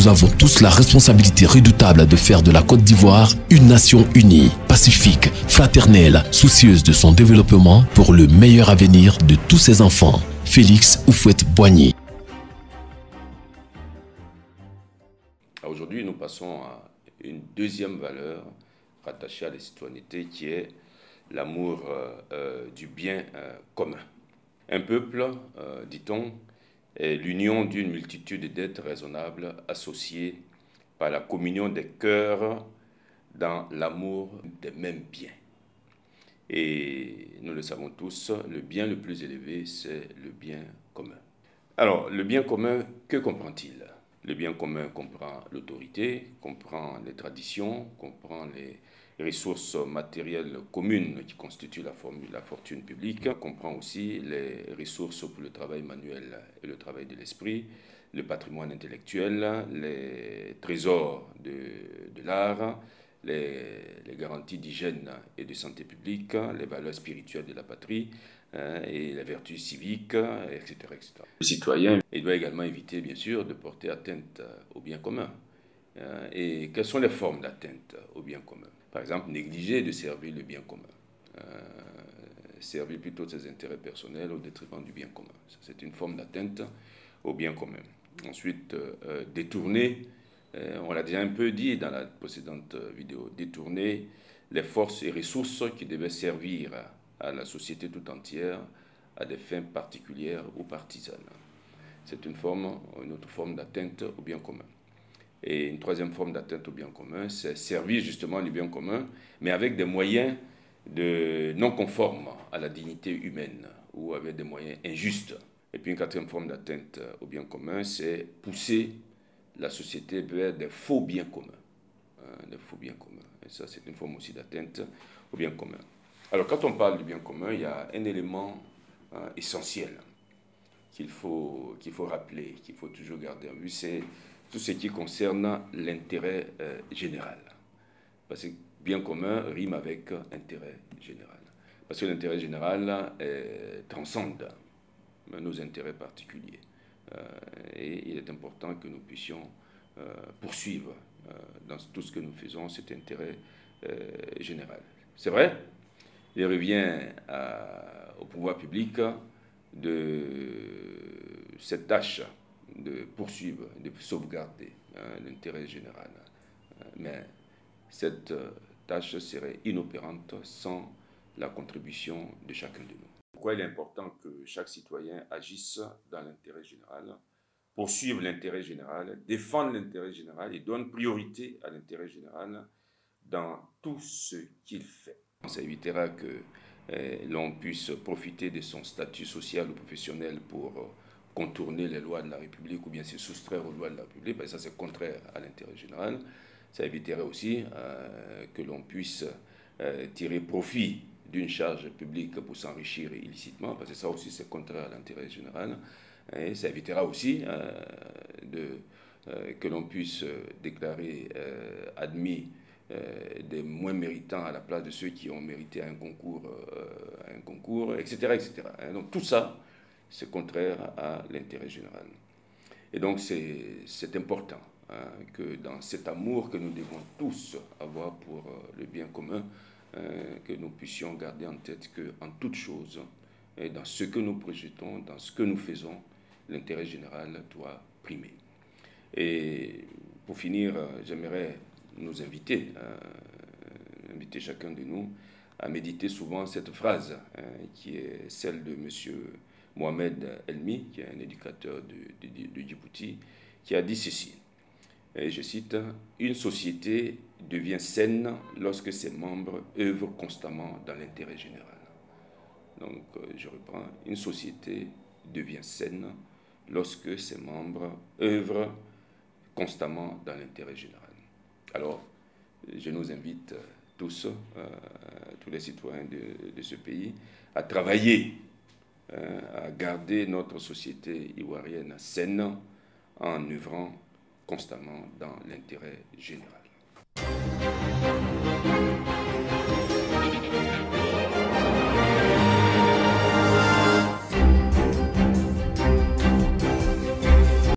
nous avons tous la responsabilité redoutable de faire de la Côte d'Ivoire une nation unie, pacifique, fraternelle, soucieuse de son développement pour le meilleur avenir de tous ses enfants. Félix Houphouët-Boigny. Aujourd'hui, nous passons à une deuxième valeur rattachée à la citoyenneté qui est l'amour du bien commun. Un peuple, dit-on, est l'union d'une multitude d'êtres raisonnables associés par la communion des cœurs dans l'amour des mêmes biens. Et nous le savons tous, le bien le plus élevé, c'est le bien commun. Alors, le bien commun, que comprend-il? Le bien commun comprend l'autorité, comprend les traditions, comprend les ressources matérielles communes qui constituent la fortune publique, comprend aussi les ressources pour le travail manuel et le travail de l'esprit, le patrimoine intellectuel, les trésors de l'art, les garanties d'hygiène et de santé publique, les valeurs spirituelles de la patrie et les vertus civiques, etc., etc. Le citoyen il doit également éviter, bien sûr, de porter atteinte au bien commun. Et quelles sont les formes d'atteinte au bien commun? Par exemple, négliger de servir le bien commun. Servir plutôt ses intérêts personnels au détriment du bien commun. C'est une forme d'atteinte au bien commun. Ensuite, détourner, on l'a déjà un peu dit dans la précédente vidéo, détourner les forces et ressources qui devaient servir à la société tout entière à des fins particulières ou partisanes. C'est une autre forme d'atteinte au bien commun. Et une troisième forme d'atteinte au bien commun, c'est servir justement le bien commun, mais avec des moyens non conformes à la dignité humaine ou avec des moyens injustes. Et puis une quatrième forme d'atteinte au bien commun, c'est pousser la société vers des faux biens communs. Des faux biens communs. Et ça, c'est une forme aussi d'atteinte au bien commun. Alors, quand on parle du bien commun, il y a un élément essentiel qu'il faut rappeler, qu'il faut toujours garder en vue, c'est tout ce qui concerne l'intérêt général. Parce que bien commun rime avec intérêt général. Parce que l'intérêt général transcende nos intérêts particuliers. Et il est important que nous puissions poursuivre dans tout ce que nous faisons cet intérêt général. C'est vrai, il revient au pouvoir public de cette tâche de poursuivre, de sauvegarder l'intérêt général. Mais cette tâche serait inopérante sans la contribution de chacun de nous. Pourquoi il est important que chaque citoyen agisse dans l'intérêt général, poursuive l'intérêt général, défende l'intérêt général et donne priorité à l'intérêt général dans tout ce qu'il fait. Ça évitera que l'on puisse profiter de son statut social ou professionnel pour contourner les lois de la République ou bien se soustraire aux lois de la République, parce que ça c'est contraire à l'intérêt général. Ça éviterait aussi que l'on puisse tirer profit d'une charge publique pour s'enrichir illicitement, parce que ça aussi c'est contraire à l'intérêt général. Et ça évitera aussi que l'on puisse déclarer admis des moins méritants à la place de ceux qui ont mérité un concours, etc., etc. Donc tout ça, c'est contraire à l'intérêt général. Et donc c'est important que dans cet amour que nous devons tous avoir pour le bien commun, que nous puissions garder en tête qu'en toute chose, et dans ce que nous projetons, dans ce que nous faisons, l'intérêt général doit primer. Et pour finir, j'aimerais nous inviter chacun de nous à méditer souvent cette phrase qui est celle de M. Mohamed Elmi, qui est un éducateur de Djibouti, qui a dit ceci, et je cite, « Une société devient saine lorsque ses membres œuvrent constamment dans l'intérêt général. » Donc, je reprends, « Une société devient saine lorsque ses membres œuvrent constamment dans l'intérêt général. » Alors, je nous invite tous, tous les citoyens de ce pays, à travailler, à garder notre société ivoirienne saine en œuvrant constamment dans l'intérêt général.